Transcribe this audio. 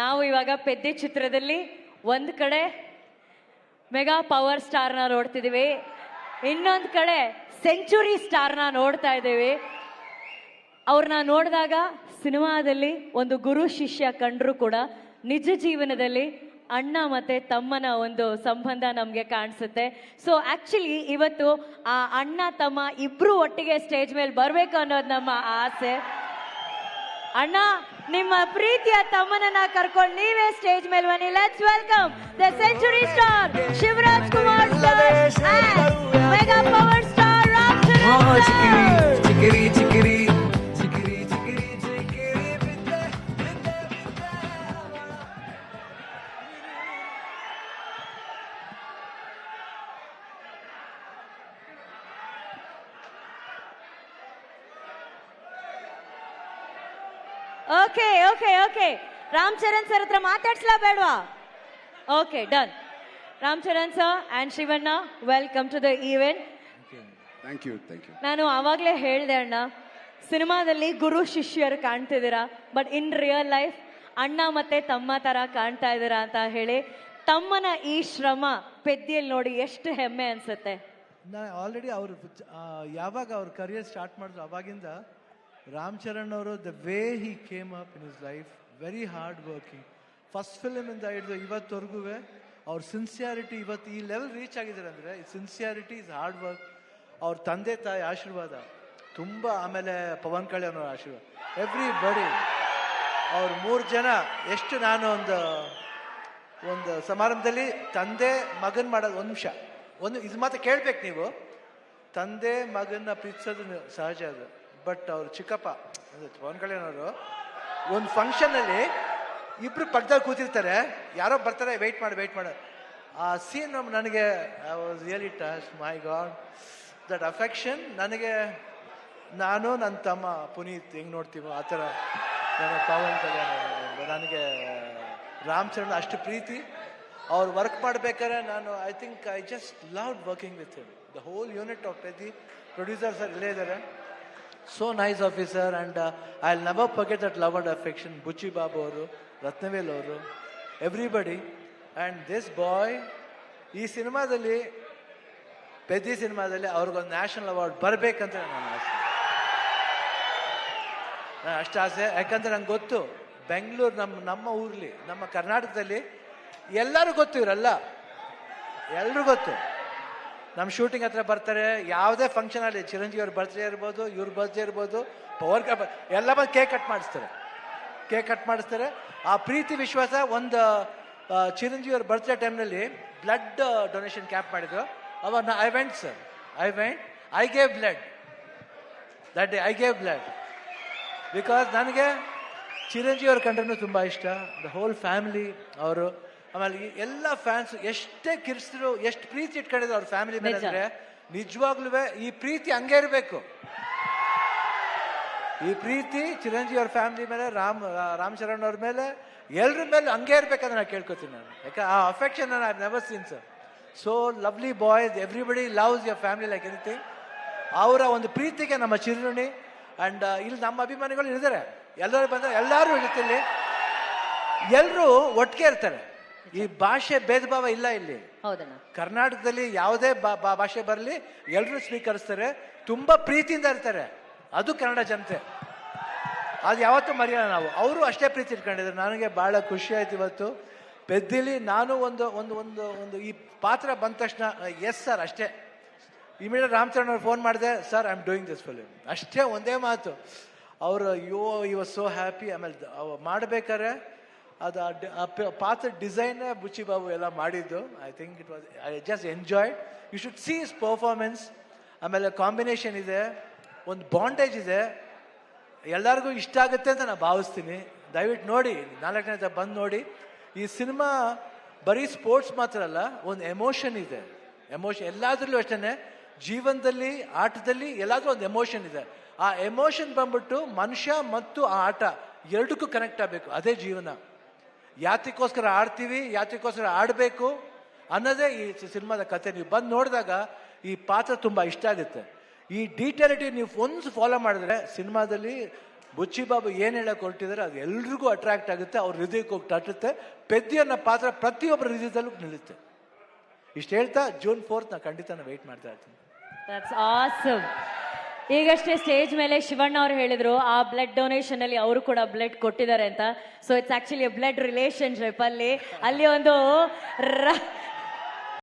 ನಾವು ಇವಾಗ ಪೆದ್ದಿ ಚಿತ್ರದಲ್ಲಿ ಒಂದ್ ಕಡೆ ಮೆಗಾ ಪವರ್ ಸ್ಟಾರ್ನ ನೋಡ್ತಿದೀವಿ, ಇನ್ನೊಂದ್ ಕಡೆ ಸೆಂಚುರಿ ಸ್ಟಾರ್ನ ನೋಡ್ತಾ ಇದ್ದೀವಿ. ಅವ್ರನ್ನ ನೋಡಿದಾಗ ಸಿನಿಮಾದಲ್ಲಿ ಒಂದು ಗುರು ಶಿಷ್ಯ ಕಂಡ್ರು ಕೂಡ ನಿಜ ಜೀವನದಲ್ಲಿ ಅಣ್ಣ ಮತ್ತೆ ತಮ್ಮನ ಒಂದು ಸಂಬಂಧ ನಮ್ಗೆ ಕಾಣಿಸುತ್ತೆ. ಸೊ ಆಕ್ಚುಲಿ ಇವತ್ತು ಆ ಅಣ್ಣ ತಮ್ಮ ಇಬ್ರು ಒಟ್ಟಿಗೆ ಸ್ಟೇಜ್ ಮೇಲೆ ಬರ್ಬೇಕು ಅನ್ನೋದು ನಮ್ಮ ಆಸೆ. ಅಣ್ಣ, ನಿಮ್ಮ ಪ್ರೀತಿಯ ತಮ್ಮನನ್ನ ಕರ್ಕೊಂಡು ನೀವೇ ಸ್ಟೇಜ್ ಮೇಲೆ ಬನ್ನಿ. Let's welcome the century star Shivaraj Kumar sir and mega power star Ram Charan sir. ಚಿಕಿರಿ ಚಿಕಿರಿ okay okay okay Ram Charan sir ಹತ್ರ ಮಾತಾಡ್ಸ್ಲಾ ಬೇಡವಾ? Okay, done. Ram Charan sir and Shivanna, welcome to the event. Thank you. ನಾನು ಆವಾಗಲೇ ಹೇಳಿದೆ ಅಣ್ಣ, ಸಿನಿಮಾದಲ್ಲಿ ಗುರು ಶಿಷ್ಯರು ಕಾಣ್ತಿದ್ದೀರಾ, ಬಟ್ ಇನ್ ರಿಯಲ್ ಲೈಫ್ ಅಣ್ಣ ಮತ್ತೆ ತಮ್ಮ ತರ ಕಾಣ್ತಾ ಇದ್ದೀರಾ ಅಂತ ಹೇಳಿ. ತಮ್ಮನ ಈ ಶ್ರಮ ಪೆದ್ದಿಯಲ್ಲಿ ನೋಡಿ ಎಷ್ಟು ಹೆಮ್ಮೆ ಅನ್ಸುತ್ತೆ. ನಾ ಆಲ್ರೆಡಿ ಅವರು ಯಾವಾಗ ಅವ್ರ ಕರಿಯರ್ ಸ್ಟಾರ್ಟ್ ಮಾಡಿದ್ರು ಅವಾಗಿಂದ ರಾಮ್ ಚರಣ್ ಅವರು the way he came up in his life, very hard working. First film ಇಂದ ಹಿಡಿದು ಇವತ್ತವರೆಗೂ ಅವ್ರ ಸಿನ್ಸಿಯಾರಿಟಿ ಇವತ್ತು ಈ ಲೆವೆಲ್ ರೀಚ್ ಆಗಿದ್ದಾರೆ ಅಂದರೆ ಸಿನ್ಸಿಯಾರಿಟಿ ಇಸ್ ಹಾರ್ಡ್ ವರ್ಕ್. ಅವ್ರ ತಂದೆ ತಾಯಿ ಆಶೀರ್ವಾದ ತುಂಬ, ಆಮೇಲೆ ಪವನ್ ಕಲ್ಯಾಣ್ ಅವ್ರ ಆಶೀರ್ವಾದ, ಎವ್ರಿ ಬಡಿ. ಅವ್ರು 3 ಜನ ಎಷ್ಟು, ನಾನು ಒಂದು ಸಮಾರಂಭದಲ್ಲಿ ತಂದೆ ಮಗನ್ ಮಾಡೋದು, ಒಂದು ಇದು ಮಾತ್ರ ಕೇಳ್ಬೇಕು ನೀವು, ತಂದೆ ಮಗನ್ನ ಪ್ರೀತಿಸೋದು ಸಹಜ ಅದು. ಬಟ್ ಅವ್ರು ಚಿಕ್ಕಪ್ಪ ಪವನ್ ಕಲ್ಯಾಣ್ ಅವರು ಒಂದು ಫಂಕ್ಷನಲ್ಲಿ ಇಬ್ರು ಪಕ್ಕದಲ್ಲಿ ಕೂತಿರ್ತಾರೆ, ಯಾರೋ ಬರ್ತಾರೆ, ವೆಯ್ಟ್ ಮಾಡು. ಆ ಸೀನ್ ನನಗೆ I was really touch. My god, that affection ನನಗೆ, ನಾನು ನನ್ನ ತಮ್ಮ ಪುನೀತ್ ಹೆಂಗೆ ನೋಡ್ತೀವೋ ಆ ಥರ ನನ್ನ ಪವನ್ ಕಲ್ಯಾಣ್ ನನಗೆ ರಾಮ್ ಚರಣ್ ಅಷ್ಟು ಪ್ರೀತಿ. ಅವ್ರು ವರ್ಕ್ ಮಾಡ್ಬೇಕಾದ್ರೆ ನಾನು I just love working with him. The whole unit of Peddi producer sir ಇಲ್ಲೇ ಇದ್ದಾರೆ. So nice officer, and I'll never forget that love and affection. Buchi Babu ಅವರು, ರತ್ನವೇಲ್ ಅವರು, ಎವ್ರಿಬಡಿ. ಆ್ಯಂಡ್ ದಿಸ್ ಬಾಯ್ ಈ ಸಿನಿಮಾದಲ್ಲಿ, ಪೆದ್ದಿ ಸಿನಿಮಾದಲ್ಲಿ ಅವ್ರಿಗೊಂದು ನ್ಯಾಷನಲ್ ಅವಾರ್ಡ್ ಬರಬೇಕಂತ ನನ್ನ ಆಸೆ. ನಾನು ಅಷ್ಟು ಆಸೆ, ಯಾಕಂದ್ರೆ ನಂಗೆ ಗೊತ್ತು ಬೆಂಗಳೂರು ನಮ್ಮ ಊರ್ಲಿ, ನಮ್ಮ ಕರ್ನಾಟಕದಲ್ಲಿ ಎಲ್ಲರೂ ಗೊತ್ತು, ಇವರೆಲ್ಲ ಎಲ್ಲರೂ ಗೊತ್ತು. ನಮ್ಮ ಶೂಟಿಂಗ್ ಹತ್ರ ಬರ್ತಾರೆ, ಯಾವುದೇ ಫಂಕ್ಷನ್ ಅಲ್ಲಿ, ಚಿರಂಜೀವಿ ಅವ್ರ ಬರ್ತ್ಡೇ ಇರ್ಬೋದು, ಇವ್ರ ಬರ್ತ್ಡೇ ಇರ್ಬೋದು, ಪವರ್ ಎಲ್ಲ ಬಂದು ಕೇಕ್ ಕಟ್ ಮಾಡಿಸ್ತಾರೆ. ಆ ಪ್ರೀತಿ ವಿಶ್ವಾಸ. ಒಂದು ಚಿರಂಜೀವಿ ಅವ್ರ ಬರ್ತ್ಡೇ ಟೈಮ್ನಲ್ಲಿ ಬ್ಲಡ್ ಡೊನೇಷನ್ ಕ್ಯಾಂಪ್ ಮಾಡಿದ್ರು. ಅವಾಗ I went, I gave blood that day. I gave blood because ನನಗೆ ಚಿರಂಜೀವಿ ಅವ್ರ ಕಂಡ್ರೂ ತುಂಬ ಇಷ್ಟ, ದ ಹೋಲ್ ಫ್ಯಾಮಿಲಿ ಅವರು. ಆಮೇಲೆ ಎಲ್ಲ ಫ್ಯಾನ್ಸ್ ಎಷ್ಟೇ ಕಿರ್ಸಿದ್ರು, ಎಷ್ಟು ಪ್ರೀತಿ ಇಟ್ಕೊಂಡಿದ್ರು ಅವ್ರ ಫ್ಯಾಮಿಲಿ ಮೇಲೆ ಅಂದ್ರೆ, ನಿಜವಾಗ್ಲೂ ಈ ಪ್ರೀತಿ ಹಂಗೆ ಇರಬೇಕು. ಈ ಪ್ರೀತಿ ಚಿರಂಜೀವಿ ಅವ್ರ ಫ್ಯಾಮಿಲಿ ಮೇಲೆ, ರಾಮ್ ಚರಣ್ ಅವ್ರ ಮೇಲೆ, ಎಲ್ರ ಮೇಲೆ ಹಂಗೆ ಇರ್ಬೇಕಂತ ನಾನು ಕೇಳ್ಕೊತೀನಿ. ನಾನು ಯಾಕೆ ಆ affection I never seen sir. So lovely boys, everybody loves your family like anything. ಅವರ ಒಂದು ಪ್ರೀತಿಗೆ ನಮ್ಮ ಚಿರುಣಿ. ಅಂಡ್ ಇಲ್ಲಿ ನಮ್ಮ ಅಭಿಮಾನಿಗಳು ಇದ್ದಾರೆ, ಎಲ್ಲರೂ ಬಂದರೆ ಎಲ್ಲರೂ ಇರುತ್ತೆ, ಎಲ್ಲರೂ ಒಟ್ಟಿಗೆ ಇರ್ತಾರೆ. ಈ ಭಾಷೆ ಭೇದ ಭಾವ ಇಲ್ಲ ಇಲ್ಲಿ. ಕರ್ನಾಟಕದಲ್ಲಿ ಯಾವುದೇ ಭಾಷೆ ಬರಲಿ ಎಲ್ಲರೂ ಸ್ವೀಕರಿಸ್ತಾರೆ, ತುಂಬಾ ಪ್ರೀತಿಯಿಂದ ಇರ್ತಾರೆ. ಅದು ಕನ್ನಡ ಜನತೆ, ಅದು ಯಾವತ್ತೂ ಮರೆಯಲ್ಲ ನಾವು. ಅವರು ಅಷ್ಟೇ ಪ್ರೀತಿ ಇಟ್ಕೊಂಡಿದ್ದಾರೆ. ನನಗೆ ಬಹಳ ಖುಷಿ ಆಯ್ತು ಇವತ್ತು ಪೆದ್ದಿಲಿ. ನಾನು ಒಂದು ಒಂದು ಒಂದು ಒಂದು ಈ ಪಾತ್ರ ಬಂದ ತಕ್ಷಣ ಎಸ್ ಸರ್ ಅಷ್ಟೇ. ಇಮಿಡಿಯೇಟ್ ರಾಮ್ ಚರಣ್ ಅವ್ರು ಫೋನ್ ಮಾಡಿದೆ, sir I am doing this film, ಅಷ್ಟೇ ಒಂದೇ ಮಾತು. ಅವರು ಯು ವಾಸ್ ಸೋ ಹ್ಯಾಪಿ. ಆಮೇಲೆ ಮಾಡ್ಬೇಕಾರೆ ಅದು ಪಾತ್ರ ಡಿಸೈನ್ ಬುಚ್ಚಿ ಬಾಬು ಎಲ್ಲ ಮಾಡಿದ್ದು. I think it was, I just enjoyed. You should see his performance. ಆಮೇಲೆ ಕಾಂಬಿನೇಷನ್ ಇದೆ, ಒಂದು ಬಾಂಡೇಜ್ ಇದೆ, ಎಲ್ಲರಿಗೂ ಇಷ್ಟ ಆಗುತ್ತೆ ಅಂತ ನಾನು ಭಾವಿಸ್ತೀನಿ. ದಯವಿಟ್ಟು ನೋಡಿ, 4 ಗಂಟೆ ಬಂದು ನೋಡಿ. ಈ ಸಿನಿಮಾ ಬರೀ ಸ್ಪೋರ್ಟ್ಸ್ ಮಾತ್ರ ಅಲ್ಲ, ಒಂದು ಎಮೋಷನ್ ಇದೆ. ಎಮೋಷನ್ ಎಲ್ಲಾದ್ರಲ್ಲೂ ಅಷ್ಟೇ, ಜೀವನದಲ್ಲಿ, ಆಟದಲ್ಲಿ ಎಲ್ಲಾದ್ರೂ ಒಂದು ಎಮೋಷನ್ ಇದೆ. ಆ ಎಮೋಷನ್ ಬಂದ್ಬಿಟ್ಟು ಮನುಷ್ಯ ಮತ್ತು ಆ ಆಟ ಎರಡಕ್ಕೂ ಕನೆಕ್ಟ್ ಆಗಬೇಕು. ಅದೇ ಜೀವನ. ಯಾತಕ್ಕೋಸ್ಕರ ಆಡ್ತೀವಿ, ಯಾತಕ್ಕೋಸ್ಕರ ಆಡಬೇಕು ಅನ್ನೋದೇ ಈ ಸಿನಿಮಾದ ಕತೆ. ನೀವು ಬಂದು ನೋಡಿದಾಗ ಈ ಪಾತ್ರ ತುಂಬ ಇಷ್ಟ ಆಗುತ್ತೆ. ಈ ಡೀಟೇಲಿಟಿ ನೀವು ಒಂದು ಫಾಲೋ ಮಾಡಿದ್ರೆ ಸಿನಿಮಾದಲ್ಲಿ ಬುಚ್ಚಿ ಬಾಬು ಏನು ಹೇಳಕ್ಕೆ ಹೊರಟಿದ್ದಾರೆ ಅದು ಎಲ್ರಿಗೂ ಅಟ್ರಾಕ್ಟ್ ಆಗುತ್ತೆ, ಅವ್ರ ಹೃದಯಕ್ಕೆ ಹೋಗಿ ತಟ್ಟುತ್ತೆ. ಪೆದ್ದಿ ಅನ್ನೋ ಪಾತ್ರ ಪ್ರತಿಯೊಬ್ಬರ ಹೃದಯದಲ್ಲೂ ನಿಲ್ಲುತ್ತೆ. ಇಷ್ಟು ಹೇಳ್ತಾ June 4th ನಾನು ಖಂಡಿತ ವೆಯ್ಟ್ ಮಾಡ್ತಾ ಇರ್ತೀನಿ. That's awesome. ಈಗಷ್ಟೇ ಸ್ಟೇಜ್ ಮೇಲೆ ಶಿವಣ್ಣ ಅವ್ರು ಹೇಳಿದ್ರು ಆ ಬ್ಲಡ್ ಡೊನೇಷನ್ ಅಲ್ಲಿ ಅವರು ಕೂಡ ಬ್ಲಡ್ ಕೊಟ್ಟಿದ್ದಾರೆ ಅಂತ. So it's actually blood relationship. ಅಲ್ಲಿ ಒಂದು